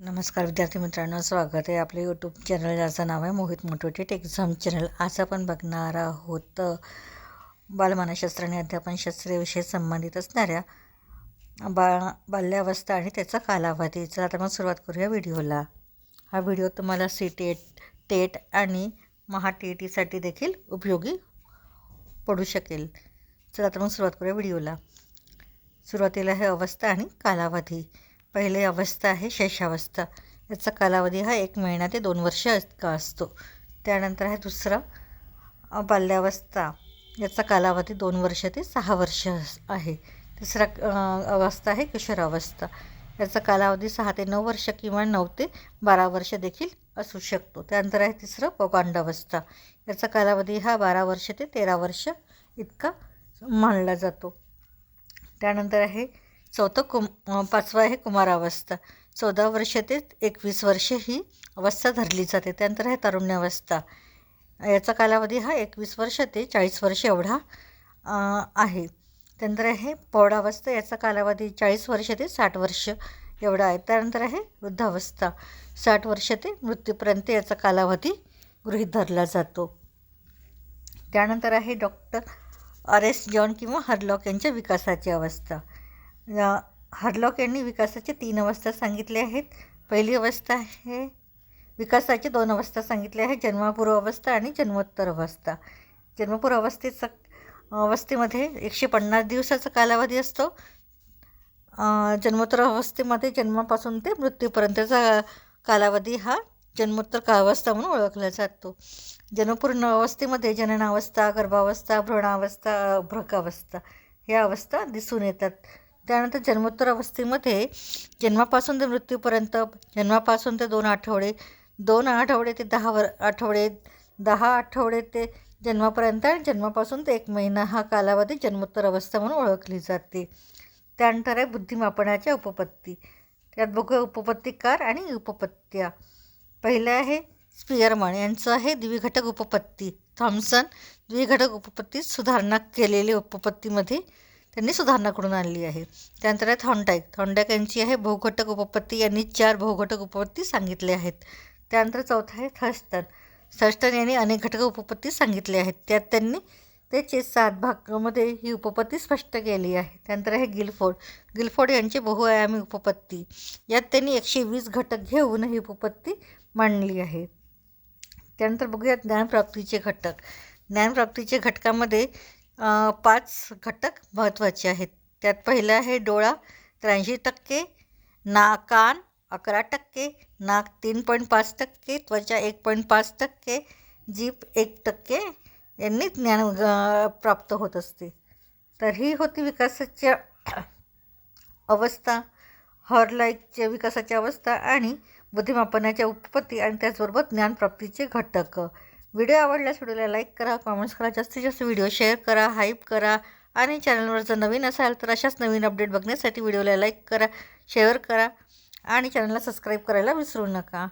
नमस्कार विद्यार्थी मित्रांनो, स्वागत आहे आपले यूट्यूब चॅनल ज्याचं नाव आहे मोहित मोटिवेटेड एक्झाम चॅनल। आज आपण बघणार आहोत बालमानसशास्त्र आणि अध्यापनशास्त्र याविषयी संबंधित असणाऱ्या बाल्यावस्था आणि त्याचा कालावधी। चला तर मग सुरुवात करूया व्हिडिओला। हा व्हिडिओ तुम्हाला CTET, टेट आणि महा-TET देखील उपयोगी पडू शकेल। चला तर मग सुरुवात करूया व्हिडिओला। सुरुवातीला आहे अवस्था आणि कालावधी। पहिली अवस्था आहे शैशवावस्था, याचा कालावधी हा 1 महिना ते 2 वर्ष इतका असतो। त्यानंतर आहे दुसरा बाल्यावस्था, याचा कालावधी 2 वर्ष ते 6 वर्ष आहे। तिसरा अवस्था आहे किशोरावस्था, याचा कालावधी 6 ते 9 वर्ष किंवा 9 ते 12 वर्ष देखील असू शकतो। त्यानंतर आहे तिसरं पौगंडावस्था, याचा कालावधी हा 12 वर्ष ते 13 वर्ष इतका मानला जातो। त्यानंतर आहे पाचवा आहे कुमारावस्था, 14 वर्ष ते 21 वर्ष ही अवस्था धरली जाते। त्यानंतर आहे तारुण्यावस्था, याचा कालावधी हा 21 वर्ष ते 40 वर्ष एवढा आहे। त्यानंतर आहे प्रौढावस्था, याचा कालावधी 40 वर्ष ते 60 वर्ष एवढा आहे। त्यानंतर आहे वृद्धावस्था, 60 वर्ष ते मृत्यूपर्यंत याचा कालावधी गृहीत धरला जातो। त्यानंतर आहे डॉक्टर RS जॉन किंवा हरलॉक यांच्या विकासाची अवस्था। हरलॉक यांनी विकासाचे 3 अवस्था सांगितले आहेत। पहिली अवस्था आहे विकासाचे 2 अवस्था सांगितल्या आहेत, जन्मपूर्व अवस्था आणि जन्मोत्तर अवस्था। जन्मपूर्व अवस्थेमध्ये 150 दिवसाचा कालावधी असतो। जन्मोत्तर अवस्थेमध्ये जन्मापासून ते मृत्यूपर्यंतचा कालावधी हा जन्मोत्तर अवस्था म्हणून ओळखला जातो। जन्मपूर्व अवस्थेमध्ये जननावस्था, गर्भावस्था, भ्रूणावस्था, भ्रकावस्था ह्या अवस्था दिसून येतात। त्यानंतर जन्मोत्तर अवस्थेमध्ये जन्मापासून ते मृत्यूपर्यंत, जन्मापासून ते 2 आठवडे, 2 आठवडे ते 10 आठवडे, 10 आठवडे ते जन्मापर्यंत आणि जन्मापासून ते 1 महिना हा कालावधी जन्मोत्तर अवस्था म्हणून ओळखली जाते। त्यानंतर आहे बुद्धिमापनाच्या उपपत्ती, त्यात बघूया उपपत्तिकार आणि उपपत्त्या। पहिलं आहे स्पियरमन यांचं आहे द्विघटक उपपत्ती। थॉम्सन द्विघटक उपपत्तीत सुधारणा केलेली उपपत्तीमध्ये त्यांनी सुधारणा करून आणली आहे। त्यानंतर आहे थॉर्नडाईक यांची आहे बहुघटक उपपत्ती, यांनी 4 बहुघटक उपपत्ती सांगितल्या आहेत। त्यानंतर चौथा आहे थर्स्टन यांनी अनेक घटक उपपत्ती सांगितले आहेत, त्यात त्यांनी त्याचे 7 भागामध्ये ही उपपत्ती स्पष्ट केली आहे। त्यानंतर आहे गिलफोर्ड यांची बहुआयामी उपपत्ती, यात त्यांनी 120 घटक घेऊन ही उपपत्ती मांडली आहे। त्यानंतर बघूया ज्ञानप्राप्तीचे घटक। ज्ञानप्राप्तीचे घटकामध्ये 5 घटक महत्त्वाचे आहेत। त्यात पहिलं आहे डोळा 83%, कान 11%, नाक 3.5%, त्वचा 1.5%, जीभ 1% यांनी ज्ञान प्राप्त होत असते। तर ही होती विकासाच्या अवस्था, हरलॉकच्या विकासाच्या अवस्था आणि बुद्धिमापनाच्या उपपत्ती आणि त्याचबरोबर ज्ञानप्राप्तीचे घटक। व्हिडिओ आवडल्यास व्हिडिओला लाईक करा, कॉमेंट्स करा, जास्तीत जास्त व्हिडिओ शेअर करा, हाईप करा आणि चॅनलवर जर नवीन असाल तर अशाच नवीन अपडेट बघण्यासाठी व्हिडिओला लाईक करा, शेअर करा आणि चॅनलला सबस्क्राईब करायला विसरू नका।